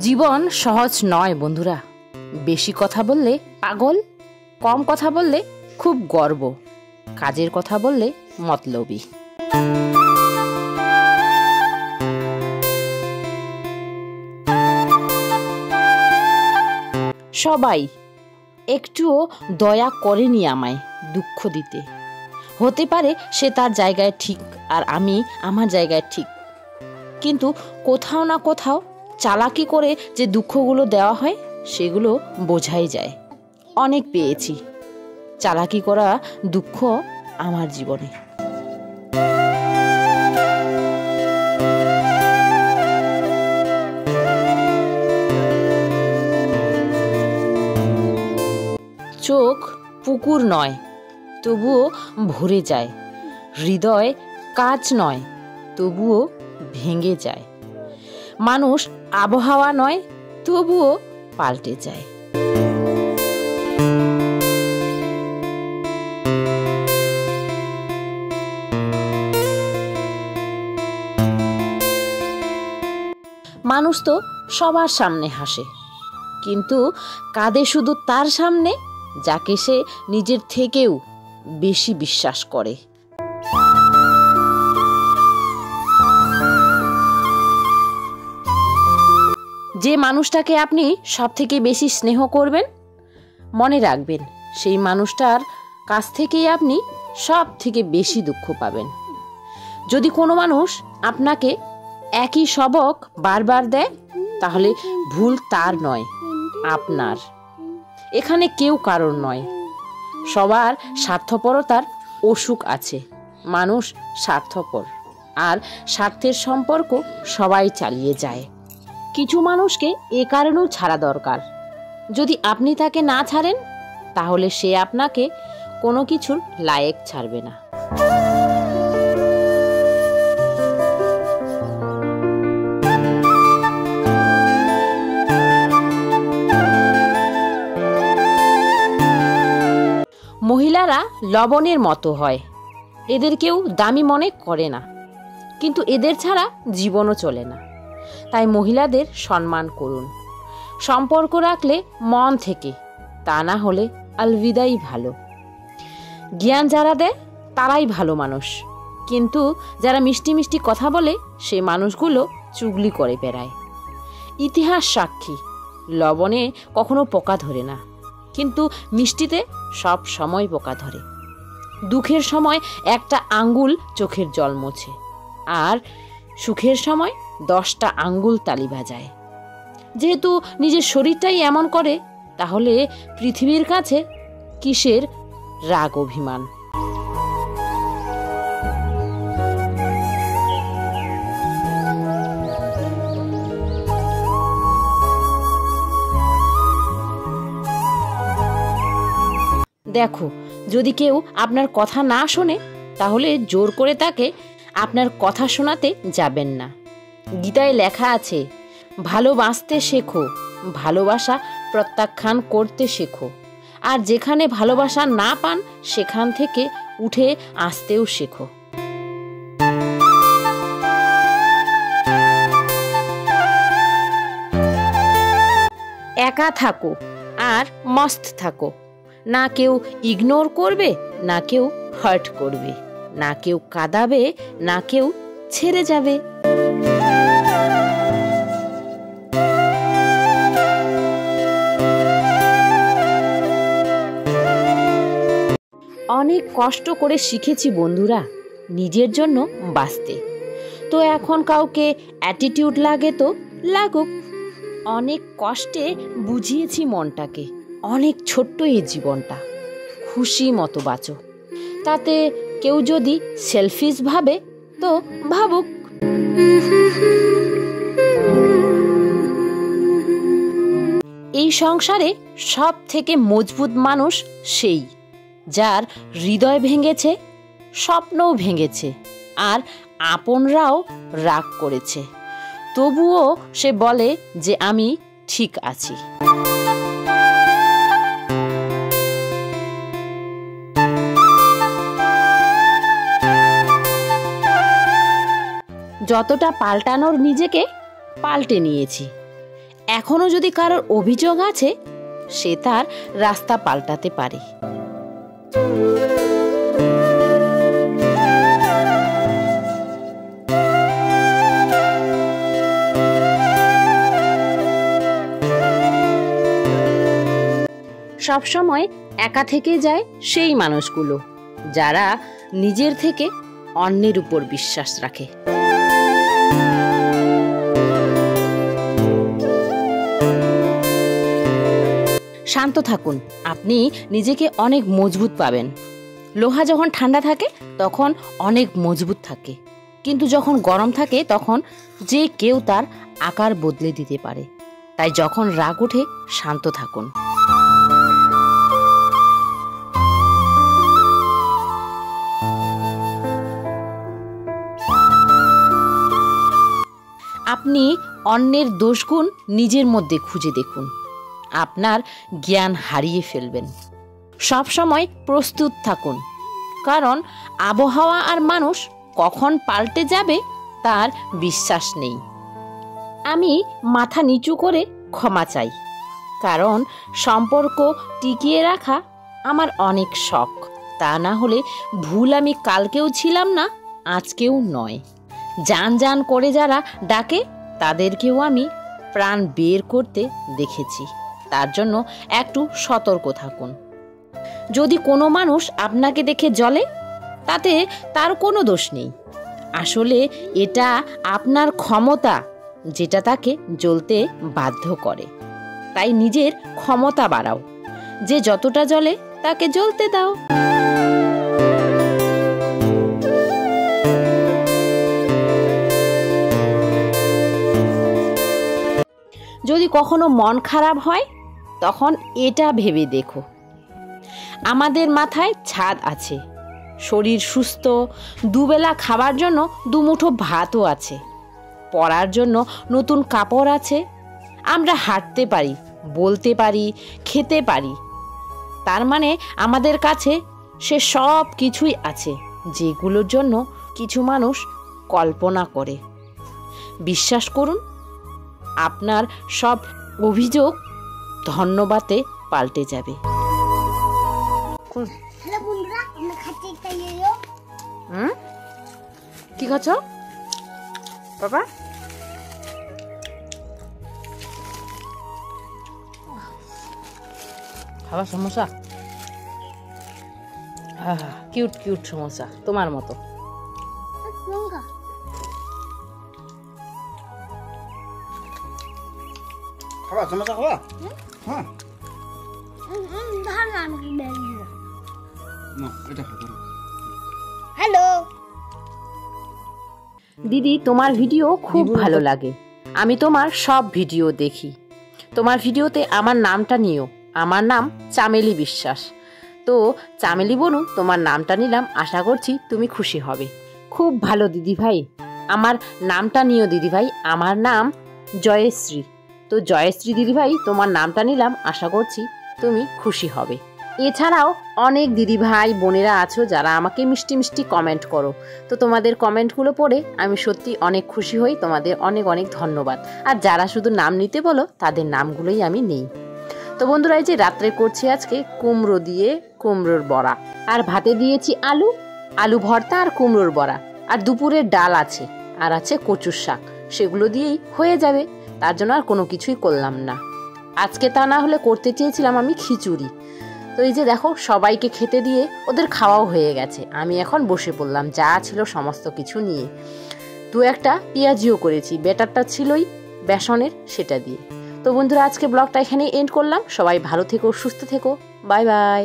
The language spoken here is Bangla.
জীবন সহজ নয় বন্ধুরা। বেশি কথা বললে পাগল, কম কথা বললে খুব গর্ব, কাজের কথা বললে মতলবী। সবাই একটুও দয়া করেনি আমায় দুঃখ দিতে। হতে পারে সে তার জায়গায় ঠিক আর আমি আমার জায়গায় ঠিক, কিন্তু কোথাও না কোথাও চালাকি করে যে দুঃখগুলো দেওয়া হয় সেগুলো বোঝাই যায়। অনেক পেয়েছি চালাকি করা দুঃখ আমার জীবনে। চোখ পুকুর নয়, তবুও ভরে যায়। হৃদয় কাঁচ নয়, তবুও ভেঙে যায়। মানুষ আবহাওয়া নয়, তবুও পাল্টে যায়। মানুষ তো সবার সামনে হাসে, কিন্তু কাঁদে শুধু তার সামনে যাকে সে নিজের থেকেও বেশি বিশ্বাস করে। যে মানুষটাকে আপনি সব থেকে বেশি স্নেহ করবেন, মনে রাখবেন সেই মানুষটার কাছ থেকেই আপনি সব থেকে বেশি দুঃখ পাবেন। যদি কোনো মানুষ আপনাকে একই সবক বারবার দেয়, তাহলে ভুল তার নয়, আপনার। এখানে কেউ কারণ নয়, সবার স্বার্থপরতার অসুখ আছে। মানুষ স্বার্থপর, আর স্বার্থের সম্পর্ক সবাই চালিয়ে যায়। কিছু মানুষকে এ কারণেও ছাড়া দরকার। যদি আপনি তাকে না ছাড়েন, তাহলে সে আপনাকে কোনো কিছুর লায়েক ছাড়বে না। মহিলারা লবণের মতো হয়, এদের কেউ দামি মনে করে না, কিন্তু এদের ছাড়া জীবনও চলে না। তাই মহিলাদের সম্মান করুন। সম্পর্ক রাখলে মন থেকে, তা না হলে আলবিদাই ভালো। জ্ঞান যারা দেয় তারাই ভালো মানুষ, কিন্তু যারা মিষ্টি মিষ্টি কথা বলে সেই মানুষগুলো চুগলি করে বেড়ায়। ইতিহাস সাক্ষী, লবণে কখনো পোকা ধরে না, কিন্তু মিষ্টিতে সব সময় পোকা ধরে। দুঃখের সময় একটা আঙ্গুল চোখের জল মোছে, আর সুখের সময় 10টা আঙ্গুল তালি বাজায়। যেহেতু নিজের শরীরটাই এমন করে, তাহলে পৃথিবীর কাছে কিসের রাগ অভিমান। দেখো, যদি কেউ আপনার কথা না শোনে, তাহলে জোর করে তাকে আপনার কথা শোনাতে যাবেন না। গীতায় লেখা আছে, ভালোবাসতে শেখো, ভালোবাসা প্রত্যাখ্যান করতে শেখো। আর যেখানে ভালোবাসা না পান, সেখান থেকে উঠে আসতেও শেখো। একা থাকো আর মস্ত থাকো। না কেউ ইগনোর করবে, না কেউ হার্ট করবে, না কেউ কাঁদাবে, না কেউ ছেড়ে যাবে। অনেক কষ্ট করে শিখেছি বন্ধুরা নিজের জন্য বাঁচতে। তো এখন কাউকে অ্যাটিটিউড লাগে তো লাগুক। অনেক কষ্টে বুঝিয়েছি মনটাকে, অনেক ছোট্ট এই জীবনটা, খুশি মতো বাঁচো। তাতে কেউ যদি সেলফিশ ভাবে তো ভাবুক। এই সংসারে সব থেকে মজবুত মানুষ সেই, যার হৃদয় ভেঙেছে, স্বপ্নও ভেঙেছে, আর আপনরাও রাগ করেছে, তবুও সে বলে যে আমি ঠিক আছি। যতটা পাল্টানোর নিজেকে পাল্টে নিয়েছি, এখনো যদি কারোর অভিযোগ আছে, সে তার রাস্তা পাল্টাতে পারে। সবসময় একা থেকে যায় সেই মানুষগুলো যারা নিজের থেকে অন্যের উপর বিশ্বাস রাখে। শান্ত থাকুন, আপনি নিজেকে অনেক মজবুত পাবেন। লোহা যখন ঠান্ডা থাকে তখন অনেক মজবুত থাকে, কিন্তু যখন গরম থাকে তখন যে কেউ তার আকার বদলে দিতে পারে। তাই যখন রাগ ওঠে শান্ত থাকুন। আপনি অন্যের দোষগুণ নিজের মধ্যে খুঁজে দেখুন, আপনার জ্ঞান হারিয়ে ফেলবেন। সব সময় প্রস্তুত থাকুন, কারণ আবহাওয়া আর মানুষ কখন পাল্টে যাবে তার বিশ্বাস নেই। আমি মাথা নিচু করে ক্ষমা চাই, কারণ সম্পর্ক টিকিয়ে রাখা আমার অনেক শখ। তা না হলে ভুল আমি কালকেও ছিলাম না, আজকেও নয়। জান জান করে যারা ডাকে তাদেরকেও আমি প্রাণ বের করতে দেখেছি। তার জন্য একটু সতর্ক থাকুন। যদি কোনো মানুষ আপনাকে দেখে জ্বলে, তাতে তার কোনো দোষ নেই। আসলে এটা আপনার ক্ষমতা যেটা তাকে জ্বলতে বাধ্য করে। তাই নিজের ক্ষমতা বাড়াও, যে যতটা জ্বলে তাকে জ্বলতে দাও। যদি কখনো মন খারাপ হয়, তখন এটা ভেবে দেখো, আমাদের মাথায় ছাদ আছে, শরীর সুস্থ, দুবেলা খাবার জন্য দুমুঠো ভাতও আছে, পরার জন্য নতুন কাপড় আছে, আমরা হাঁটতে পারি, বলতে পারি, খেতে পারি। তার মানে আমাদের কাছে সে সব কিছুই আছে, যেগুলোর জন্য কিছু মানুষ কল্পনা করে। বিশ্বাস করুন, আপনার সব অভিযোগ ধন্যবাদে পাল্টে যাবে। কি খাচ্ছ বাবা? খাবার সমোসা, কিউট কিউট সমোসা তোমার মতো। খাবা সমোসা খাবা? হ্যাঁ হ্যালো দিদি, তোমার ভিডিও খুব ভালো লাগে। আমি তোমার সব ভিডিও দেখি। তোমার ভিডিওতে আমার নামটা নিও। আমার নাম চামেলি বিশ্বাস। তো চামেলি বনু, তোমার নামটা নিলাম, আশা করছি তুমি খুশি হবে। খুব ভালো দিদি ভাই, আমার নামটা নিও দিদি ভাই। আমার নাম জয়শ্রী। তো জয়শ্রী দিদি ভাই, তোমার নামটা নিলাম, আশা করছি তুমি খুশি হবে। এছাড়াও অনেক দিদি ভাই বোনেরা আছো যারা আমাকে মিষ্টি মিষ্টি কমেন্ট করো। তো তোমাদের কমেন্টগুলো পড়ে আমি সত্যি অনেক খুশি হই। তোমাদের অনেক অনেক ধন্যবাদ। আর যারা শুধু নাম নিতে বলো, তাদের নামগুলোই আমি নেই। তো বন্ধুরা, এই যে রাত্রে করছি আজকে কুমড়ো দিয়ে কুমড়োর বড়া, আর ভাতে দিয়েছি আলু, আলু ভর্তা আর কুমড়োর বড়া, আর দুপুরের ডাল আছে, আর আছে কচুর শাক। সেগুলো দিয়েই হয়ে যাবে, তার জন্য আর কোনো কিছুই করলাম না আজকে। তা না হলে করতে চেয়েছিলাম আমি খিচুড়ি। তো এই যে দেখো, সবাইকে খেতে দিয়ে ওদের খাওয়াও হয়ে গেছে। আমি এখন বসে পড়লাম যা ছিল সমস্ত কিছু নিয়ে। দু একটা পেঁয়াজিও করেছি, ব্যাটারটা ছিলই বেসনের, সেটা দিয়ে। তো বন্ধুরা, আজকে ব্লগটা এখানেই এন্ড করলাম। সবাই ভালো থেকো, সুস্থ থেকো, বাই বাই।